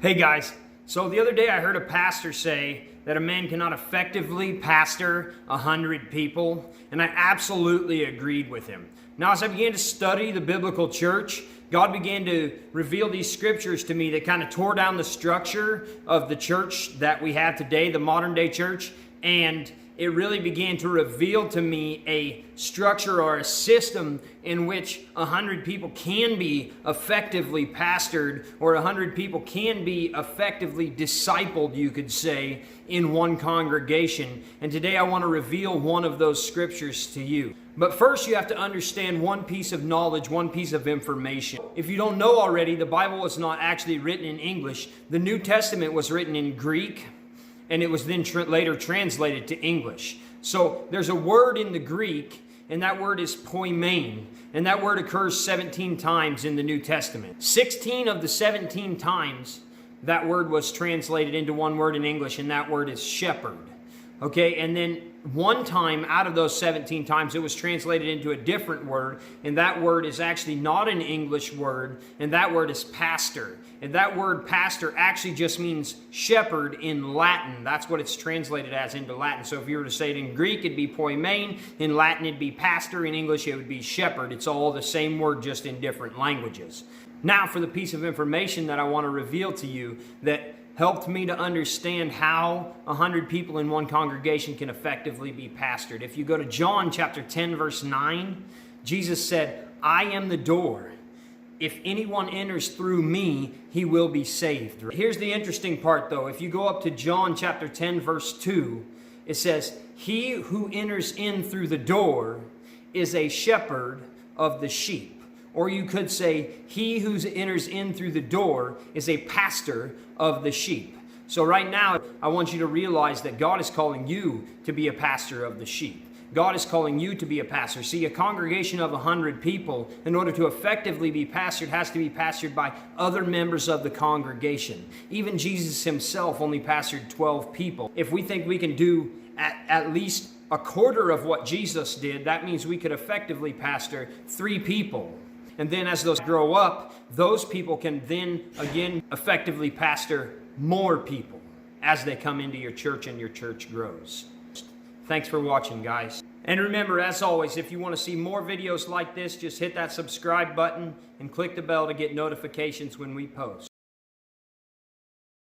Hey guys, so the other day I heard a pastor say that a man cannot effectively pastor 100 people, and I absolutely agreed with him. Now, as I began to study the biblical church, God began to reveal these scriptures to me that kind of tore down the structure of the church that we have today, the modern day church, and it really began to reveal to me a structure or a system in which 100 people can be effectively pastored, or 100 people can be effectively discipled, you could say, in one congregation. And today I want to reveal one of those scriptures to you. But first you have to understand one piece of knowledge, one piece of information. If you don't know already, the Bible was not actually written in English. The New Testament was written in Greek, and it was then later translated to English. So there's a word in the Greek, and that word is Poimēn, and that word occurs 17 times in the New Testament. 16 of the 17 times that word was translated into one word in English, and that word is shepherd. Okay, and then one time out of those 17 times it was translated into a different word, and that word is actually not an English word, and that word is pastor. And that word pastor actually just means shepherd in Latin. That's what it's translated as into Latin. So if you were to say it in Greek, it'd be Poimēn. In Latin, it'd be pastor. In English, it would be shepherd. It's all the same word, just in different languages. Now, for the piece of information that I want to reveal to you that helped me to understand how 100 people in one congregation can effectively be pastored. If you go to John chapter 10, verse 9, Jesus said, "I am the door. If anyone enters through me, he will be saved." Here's the interesting part though. If you go up to John chapter 10, verse 2, it says, "He who enters in through the door is a shepherd of the sheep." Or you could say, he who enters in through the door is a pastor of the sheep. So right now, I want you to realize that God is calling you to be a pastor of the sheep. God is calling you to be a pastor. See, a congregation of 100 people, in order to effectively be pastored, has to be pastored by other members of the congregation. Even Jesus himself only pastored 12 people. If we think we can do at least a quarter of what Jesus did, that means we could effectively pastor 3 people. And then as those grow up, those people can then again effectively pastor more people as they come into your church and your church grows. Thanks for watching, guys. And remember, as always, if you want to see more videos like this, just hit that subscribe button and click the bell to get notifications when we post.